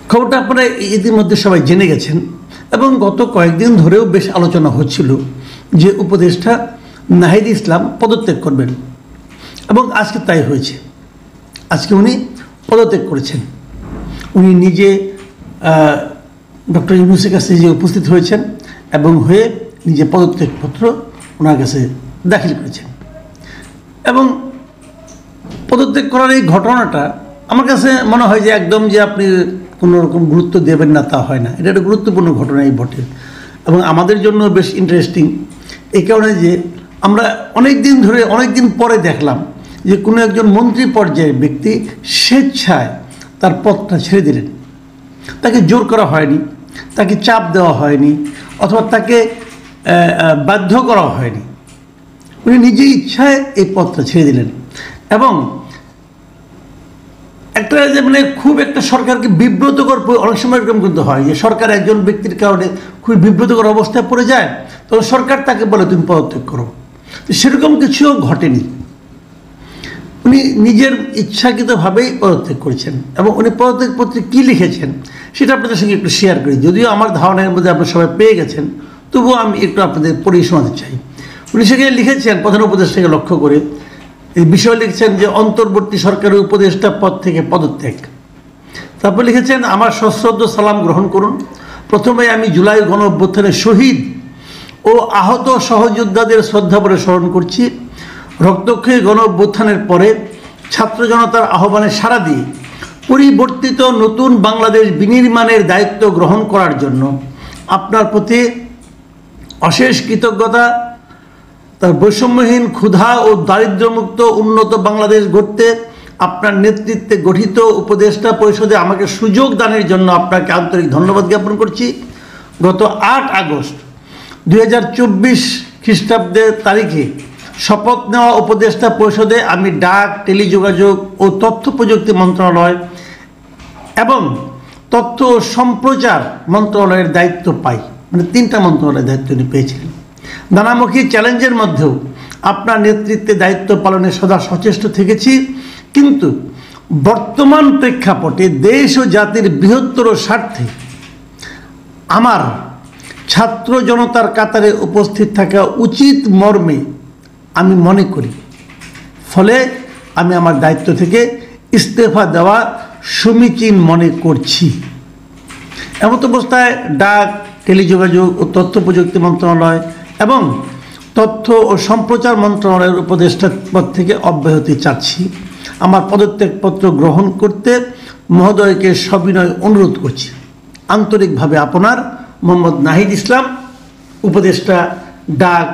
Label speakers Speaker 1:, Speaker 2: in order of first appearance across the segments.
Speaker 1: খবরটা আপনারা ইতিমধ্যে সবাই জেনে গেছেন এবং গত কয়েকদিন ধরেও বেশ আলোচনা হচ্ছিল যে উপদেষ্টা নাহিদ ইসলাম পদত্যাগ করবেন এবং আজকে তাই হয়েছে। আজকে উনি পদত্যাগ করেছেন। উনি নিজে ডক্টর ইউনূসের কাছে নিজে উপস্থিত হয়েছেন এবং হয়ে নিজে পদত্যাগপত্র ওনার কাছে দাখিল করেছেন। এবং পদত্যাগ করার এই ঘটনাটা আমার কাছে মনে হয় যে একদম যে আপনি কোনো রকম গুরুত্ব দেবেন না তা হয় না, এটা একটা গুরুত্বপূর্ণ ঘটনাই বটে এবং আমাদের জন্য বেশ ইন্টারেস্টিং এই কারণে যে আমরা অনেক দিন পরে দেখলাম যে কোনো একজন মন্ত্রী পর্যায়ের ব্যক্তি স্বেচ্ছায় তার পদটা ছেড়ে দিলেন। তাকে জোর করা হয়নি, তাকে চাপ দেওয়া হয়নি অথবা তাকে বাধ্য করা হয়নি, উনি নিজেই ইচ্ছায় এই পদটা ছেড়ে দিলেন। এবং একটা যে মানে খুব একটা সরকারকে বিব্রতকর অনেক সময় এরকম কিন্তু হয় যে সরকার একজন ব্যক্তির কারণে খুবই বিব্রতকর অবস্থায় পড়ে যায়, তখন সরকার তাকে বলে তুমি পদত্যাগ করো। তো সেরকম কিছুও ঘটেনি, উনি নিজের ইচ্ছাকৃতভাবেই পদত্যাগ করেছেন। এবং উনি পদত্যাগপত্রে কী লিখেছেন সেটা আপনাদের সঙ্গে একটু শেয়ার করি, যদিও আমার ধারণার মধ্যে আপনারা সবাই পেয়ে গেছেন, তবুও আমি একটু আপনাদের পড়িয়ে শোনাতে চাই। উনি সেখানে লিখেছেন প্রধান উপদেষ্টাকে লক্ষ্য করে এই বিষয় লিখছেন যে অন্তর্বর্তী সরকারের উপদেষ্টা পদ থেকে পদত্যাগ। তারপর লিখেছেন আমার সশ্রদ্ধ সালাম গ্রহণ করুন। প্রথমে আমি জুলাই গণ অভ্যুত্থানের শহীদ ও আহত সহযোদ্ধাদের শ্রদ্ধাভরে স্মরণ করছি। রক্তক্ষয়ী গণ অভ্যুত্থানের পরে ছাত্র জনতার আহ্বানে সাড়া দিয়ে পরিবর্তিত নতুন বাংলাদেশ বিনির্মাণের দায়িত্ব গ্রহণ করার জন্য আপনার প্রতি অশেষ কৃতজ্ঞতা। তার বৈষম্যহীন ক্ষুধা ও দারিদ্র্যমুক্ত উন্নত বাংলাদেশ গড়তে আপনার নেতৃত্বে গঠিত উপদেষ্টা পরিষদে আমাকে সুযোগ দানের জন্য আপনাকে আন্তরিক ধন্যবাদ জ্ঞাপন করছি। গত 8 আগস্ট 2024 খ্রিস্টাব্দের তারিখে শপথ নেওয়া উপদেষ্টা পরিষদে আমি ডাক, টেলিযোগাযোগ ও তথ্য প্রযুক্তি মন্ত্রণালয় এবং তথ্য ও সম্প্রচার মন্ত্রণালয়ের দায়িত্ব পাই। মানে 3টা মন্ত্রণালয়ের দায়িত্ব উনি পেয়েছিলেন। নানামুখী চ্যালেঞ্জের মধ্যেও আপনার নেতৃত্বে দায়িত্ব পালনে সদা সচেষ্ট থেকেছি, কিন্তু বর্তমান প্রেক্ষাপটে দেশ ও জাতির বৃহত্তর স্বার্থে আমার ছাত্র জনতার কাতারে উপস্থিত থাকা উচিত মর্মে আমি মনে করি। ফলে আমি আমার দায়িত্ব থেকে ইস্তফা দেওয়া সমীচীন মনে করছি। এমত অবস্থায় ডাক, টেলিযোগাযোগ ও তথ্য প্রযুক্তি মন্ত্রণালয় এবং তথ্য ও সম্প্রচার মন্ত্রণালয়ের উপদেষ্টা পদ থেকে অব্যাহতি চাচ্ছি। আমার পদত্যাগপত্র গ্রহণ করতে মহোদয়কে সবিনয় অনুরোধ করছি। আন্তরিকভাবে আপনার মোহাম্মদ নাহিদ ইসলাম, উপদেষ্টা ডাক,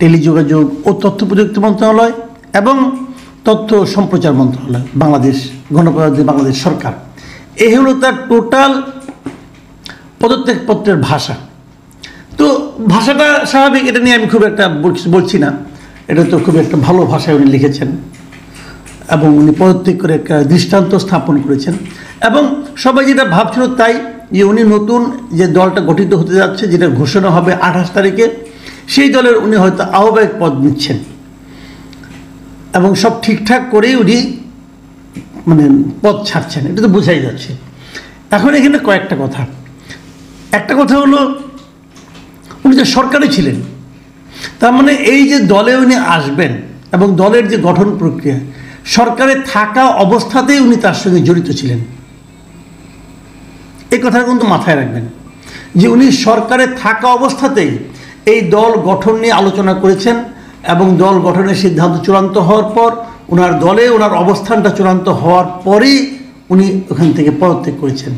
Speaker 1: টেলিযোগাযোগ ও তথ্য প্রযুক্তি মন্ত্রণালয় এবং তথ্য ও সম্প্রচার মন্ত্রণালয়, বাংলাদেশ গণপ্রজাতন্ত্রী বাংলাদেশ সরকার। এই হলো তার টোটাল পদত্যাগপত্রের ভাষা। তো ভাষাটা স্বাভাবিক, এটা নিয়ে আমি খুব একটা বলছি না, এটা তো খুব একটা ভালো ভাষায় উনি লিখেছেন এবং উনি পদত্যাগ করে একটা দৃষ্টান্ত স্থাপন করেছেন। এবং সবাই যেটা ভাবছিল তাই যে উনি নতুন যে দলটা গঠিত হতে যাচ্ছে, যেটা ঘোষণা হবে 28 তারিখে, সেই দলের উনি হয়তো আহ্বায়ক পদ নিচ্ছেন এবং সব ঠিকঠাক করেই উনি মানে পদ ছাড়ছেন, এটা তো বোঝাই যাচ্ছে। এখন এখানে কয়েকটা কথা। একটা কথা হলো উনি যে সরকারে ছিলেন, তার মানে এই যে দলে উনি আসবেন এবং দলের যে গঠন প্রক্রিয়া, সরকারে থাকা অবস্থাতেই উনি তার সঙ্গে জড়িত ছিলেন। এই কথাটা কিন্তু মাথায় রাখবেন যে উনি সরকারে থাকা অবস্থাতেই এই দল গঠন নিয়ে আলোচনা করেছেন এবং দল গঠনের সিদ্ধান্ত চূড়ান্ত হওয়ার পর ওনার দলে ওনার অবস্থানটা চূড়ান্ত হওয়ার পরেই উনি ওখান থেকে পদত্যাগ করেছেন।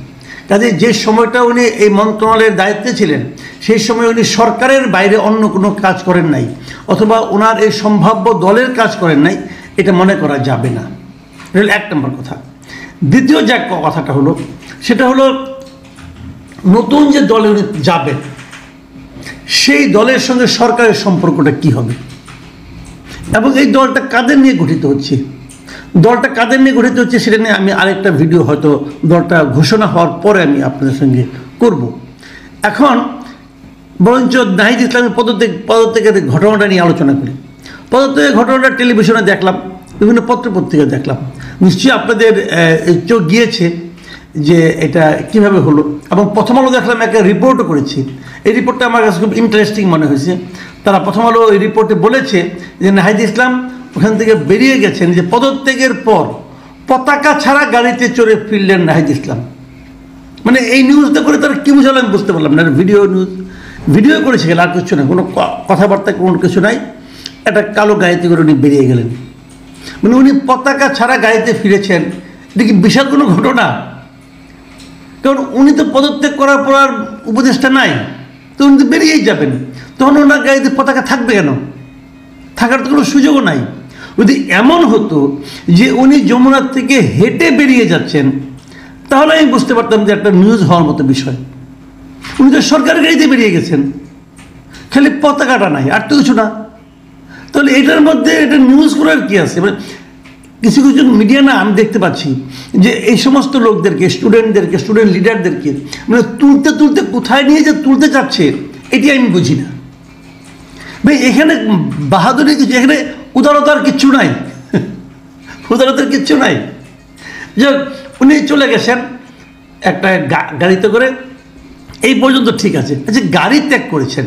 Speaker 1: কাজে যে সময়টা উনি এই মন্ত্রণালয়ের দায়িত্বে ছিলেন, সেই সময় উনি সরকারের বাইরে অন্য কোনো কাজ করেন নাই অথবা ওনার এই সম্ভাব্য দলের কাজ করেন নাই, এটা মনে করা যাবে না। এটা হলো 1 নম্বর কথা। দ্বিতীয় যে কথাটা হলো সেটা হলো নতুন যে দলে উনি যাবেন সেই দলের সঙ্গে সরকারের সম্পর্কটা কি হবে এবং এই দলটা কাদের নিয়ে গঠিত হচ্ছে, সেটা নিয়ে আমি আরেকটা ভিডিও হয়তো দলটা ঘোষণা হওয়ার পরে আমি আপনাদের সঙ্গে করব। এখন বরঞ্চ নাহিদ ইসলামের পদত্যাগের ঘটনাটা নিয়ে আলোচনা করি। পদত্যাগের ঘটনাটা টেলিভিশনে দেখলাম, বিভিন্ন পত্রপত্রিকা দেখলাম, নিশ্চয়ই আপনাদের চোখ গিয়েছে যে এটা কিভাবে হলো। এবং প্রথম আলো দেখলাম একটা রিপোর্টও করেছি, এই রিপোর্টটা আমার কাছে খুব ইন্টারেস্টিং মনে হয়েছে। তারা প্রথম আলো এই রিপোর্টে বলেছে যে নাহিদ ইসলাম ওখান থেকে বেরিয়ে গেছেন, যে পদত্যাগের পর পতাকা ছাড়া গাড়িতে চড়ে ফিরলেন নাহিদ ইসলাম। মানে এই নিউজটা করে তারা কী বুঝালো আমি বুঝতে পারলাম না। ভিডিও নিউজ, ভিডিও করেছে গেলে আর কিছু না, কোনো কথাবার্তা কোনো কিছু নাই, একটা কালো গাড়িতে করে উনি বেরিয়ে গেলেন। মানে উনি পতাকা ছাড়া গাড়িতে ফিরেছেন, এটা কি বিশাল কোনো ঘটনা? কারণ উনি তো পদত্যাগ করার পর আর উপদেষ্টা নাই, তো উনি তো বেরিয়েই যাবেন, তখন ওনার গাড়িতে পতাকা থাকবে কেন? থাকার তো কোনো সুযোগও নাই। যদি এমন হতো যে উনি যমুনার থেকে হেঁটে বেরিয়ে যাচ্ছেন, তাহলে আমি বুঝতে পারতাম যে একটা নিউজ হওয়ার মতো বিষয়। উনি তো সরকারি গাড়িতে বেরিয়ে গেছেন, খালি পতাকাটা নাই, আর তো কিছু না। তাহলে এটার মধ্যে এটা নিউজ করার কি আছে? মানে কিছু কিছু মিডিয়া না আমি দেখতে পাচ্ছি যে এই সমস্ত লোকদেরকে, স্টুডেন্টদেরকে, স্টুডেন্ট লিডারদেরকে মানে তুলতে তুলতে কোথায় নিয়ে যে তুলতে চাচ্ছে এটি আমি বুঝি না। ভাই এখানে বাহাদুরি কিছু, এখানে উদারতার কিচ্ছু নাই, উদারতার কিচ্ছু নাই। যে উনি চলে গেছেন একটা গাড়িতে করে, এই পর্যন্ত ঠিক আছে। আচ্ছা, গাড়ি ত্যাগ করেছেন,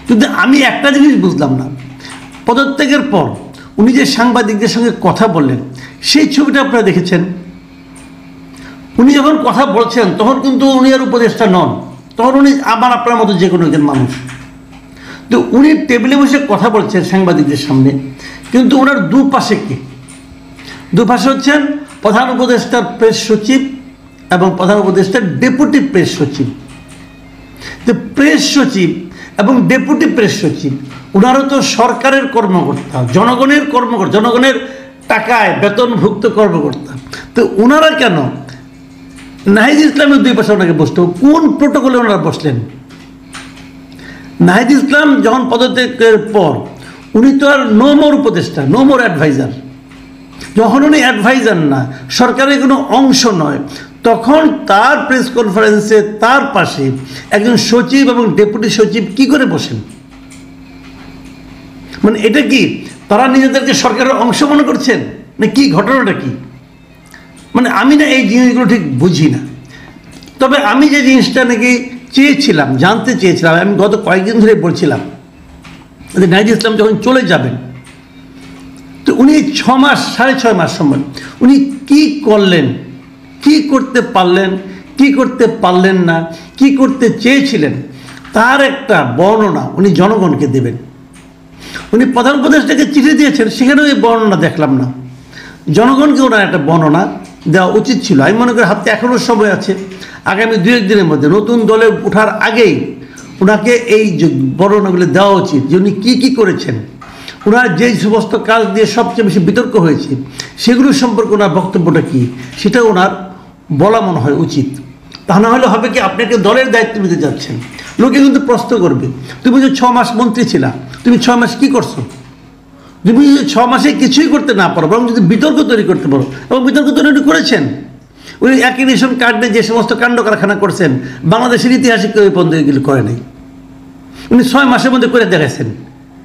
Speaker 1: কিন্তু আমি একটা জিনিস বুঝলাম না, পদত্যাগের পর উনি যে সাংবাদিকদের সঙ্গে কথা বললেন সেই ছবিটা আপনারা দেখেছেন। উনি যখন কথা বলছেন তখন কিন্তু উনি আর উপদেষ্টা নন, তখন উনি আমার আপনার মতো যে কোনো একজন মানুষ। তো উনি টেবিলে বসে কথা বলছেন সাংবাদিকদের সামনে, কিন্তু ওনার দুপাশে কে? দুপাশে হচ্ছেন প্রধান উপদেষ্টার প্রেস সচিব এবং প্রধান উপদেষ্টার ডেপুটি প্রেস সচিব। তো প্রেস সচিব এবং ডেপুটি প্রেস সচিব ওনারও তো সরকারের কর্মকর্তা, জনগণের কর্মকর্তা, জনগণের টাকায় বেতনভুক্ত কর্মকর্তা। তো ওনারা কেন নাহিদ ইসলামের দুই পাশে ওনাকে বসতে, কোন প্রোটোকলে ওনারা বসলেন? নাহিদ ইসলাম যখন পদত্যাগের পর উনি তো আর নো মোর উপদেষ্টা, নো মোর অ্যাডভাইজার। যখন উনি অ্যাডভাইজার না, সরকারের কোনো অংশ নয়, তখন তার প্রেস কনফারেন্সে তার পাশে একজন সচিব এবং ডেপুটি সচিব কি করে বসেন? মানে এটা কি তারা নিজেদেরকে সরকারের অংশ মনে করছেন না কি? ঘটনাটা কি? মানে আমি না এই জিনিসগুলো ঠিক বুঝি না। তবে আমি যে জিনিসটা নাকি চেয়েছিলাম, জানতে চেয়েছিলাম, আমি গত কয়েকদিন ধরে বলছিলাম যে নাহিদ ইসলাম যখন চলে যাবেন, তো উনি 6 মাস, 6.5 মাস সময় উনি কি করলেন, কি করতে পারলেন, কি করতে পারলেন না, কি করতে চেয়েছিলেন, তার একটা বর্ণনা উনি জনগণকে দেবেন। উনি প্রধান উপদেষ্টাকে চিঠি দিয়েছেন, সেখানেও এই বর্ণনা দেখলাম না। জনগণকে ওনার একটা বর্ণনা দেওয়া উচিত ছিল। আমি মনে করি হাতে এখনও সময় আছে, আগামী 2-1 দিনের মধ্যে নতুন দলে ওঠার আগেই ওনাকে এই বর্ণনাগুলো দেওয়া উচিত যে উনি কী কী করেছেন, ওনার যেই সমস্ত কাজ দিয়ে সবচেয়ে বেশি বিতর্ক হয়েছে সেগুলো সম্পর্কে ওনার বক্তব্যটা কী সেটা ওনার বলা মনে হয় উচিত। তা না হলে হবে কি, আপনাকে দলের দায়িত্ব নিতে যাচ্ছেন, লোকে কিন্তু প্রশ্ন করবে তুমি যে 6 মাস মন্ত্রী ছিলা, তুমি 6 মাস কী করছো? তুমি যদি 6 মাসে কিছুই করতে না পারো, বরং যদি বিতর্ক তৈরি করতে পারো, এবং বিতর্ক তৈরি করেছেন। উনি একই রেশন কার্ডে যে সমস্ত কাণ্ড কারখানা করছেন বাংলাদেশের ইতিহাসে কেউ এই পর্যন্ত এগুলো করে নাই। উনি 6 মাসের মধ্যে করে দেখাচ্ছেন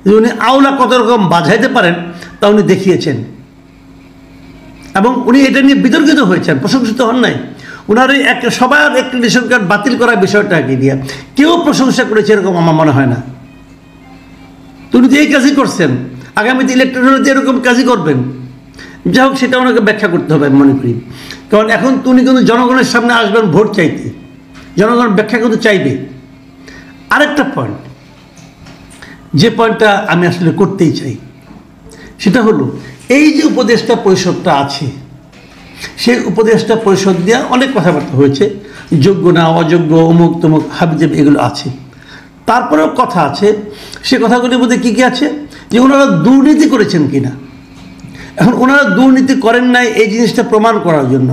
Speaker 1: যে উনি আওলা কত রকম বাজাইতে পারেন তা উনি দেখিয়েছেন, এবং উনি এটা নিয়ে বিতর্কিত হয়েছেন, প্রশংসিত হন নাই। ওনার এই সবার একটি রেশন কার্ড বাতিল করার বিষয়টাকে দিয়ে কেউ প্রশংসা করেছে এরকম আমার মনে হয় না। তো উনি তো এই কাজই করছেন, আগামীতে ইলেকশন হলে তো এরকম কাজই করবেন। যাই হোক, সেটা ওনাকে ব্যাখ্যা করতে হবে আমি মনে করি, কারণ এখন উনি কিন্তু জনগণের সামনে আসবেন ভোট চাইতে, জনগণ ব্যাখ্যা কিন্তু চাইবে। আরেকটা পয়েন্ট, যে পয়েন্টটা আমি আসলে করতেই চাই, সেটা হলো এই যে উপদেষ্টা পরিষদটা আছে, সেই উপদেষ্টা পরিষদ দিয়ে অনেক কথাবার্তা হয়েছে, যোগ্য না অযোগ্য, অমুক তমুক হাবিজাবি এগুলো আছে। তারপরেও কথা আছে, সে কথাগুলির মধ্যে কী কী আছে, যে ওনারা দুর্নীতি করেছেন কিনা। এখন ওনারা দুর্নীতি করেন নাই এই জিনিসটা প্রমাণ করার জন্য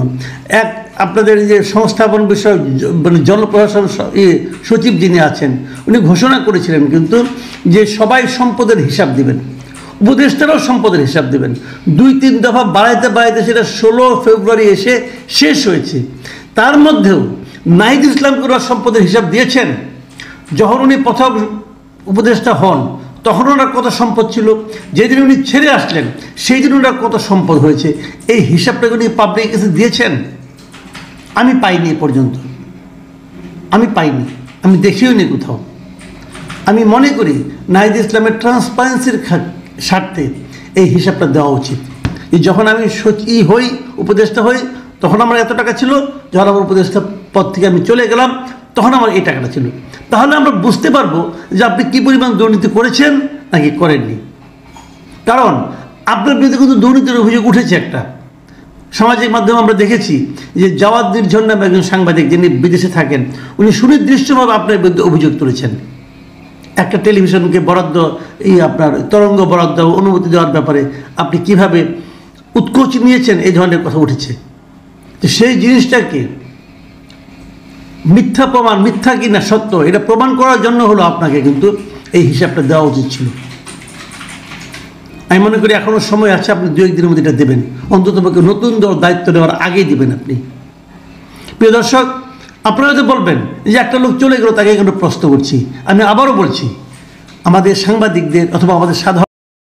Speaker 1: আপনাদের যে সংস্থাপন বিষয়ক মানে জনপ্রশাসন সচিব যিনি আছেন উনি ঘোষণা করেছিলেন কিন্তু যে সবাই সম্পদের হিসাব দিবেন, উপদেষ্টারাও সম্পদের হিসাব দেবেন। 2-3 দফা বাড়াইতে বাড়াইতে সেটা 16 ফেব্রুয়ারি এসে শেষ হয়েছে। তার মধ্যেও নাহিদ ইসলামকে ওরা সম্পদের হিসাব দিয়েছেন। যখন উনি প্রথম উপদেষ্টা হন তখন ওনার কত সম্পদ ছিল, যেদিন উনি ছেড়ে আসলেন সেই দিন ওনার কত সম্পদ হয়েছে, এই হিসাবটা উনি পাবলিক কাছে দিয়েছেন? আমি পাইনি এ পর্যন্ত, আমি পাইনি, আমি দেখিও নি কোথাও। আমি মনে করি নাহিদ ইসলামের ট্রান্সপারেন্সির স্বার্থে এই হিসাবটা দেওয়া উচিত। যখন আমি হই, উপদেষ্টা হই, তখন আমার এত টাকা ছিল, যখন আমার উপদেষ্টা পদ থেকে আমি চলে গেলাম তখন আমার এই টাকাটা ছিল। তাহলে আমরা বুঝতে পারবো যে আপনি কী পরিমাণ দুর্নীতি করেছেন নাকি করেননি। কারণ আপনার বিরুদ্ধে কিন্তু দুর্নীতির অভিযোগ উঠেছে একটা। সামাজিক মাধ্যমে আমরা দেখেছি যে জাওয়াদ নির্ঝর নামে একজন সাংবাদিক, যিনি বিদেশে থাকেন, উনি সুনির্দিষ্টভাবে আপনার বিরুদ্ধে অভিযোগ তুলেছেন। একটা টেলিভিশনকে বরাদ্দ, আপনার তরঙ্গ বরাদ্দ অনুমতি দেওয়ার ব্যাপারে আপনি কিভাবে উৎকোচ নিয়েছেন, এই ধরনের কথা উঠেছে। তো সেই জিনিসটাকে মিথ্যা প্রমাণ, মিথ্যা কি না সত্য, এটা প্রমাণ করার জন্য হলো আপনাকে কিন্তু এই হিসাবটা দেওয়া উচিত ছিল। আমি মনে করি এখনও সময় আছে, আপনি 2-1 দিনের মধ্যে এটা দেবেন, অন্ততপক্ষে নতুন দল দায়িত্ব নেওয়ার আগেই দেবেন আপনি। প্রিয় দর্শক, আপনারা তো বলবেন যে একটা লোক চলে গেল, তাকে কেন প্রশ্ন করছি। আমি আবারও বলছি, আমাদের সাংবাদিকদের অথবা আমাদের সাধারণ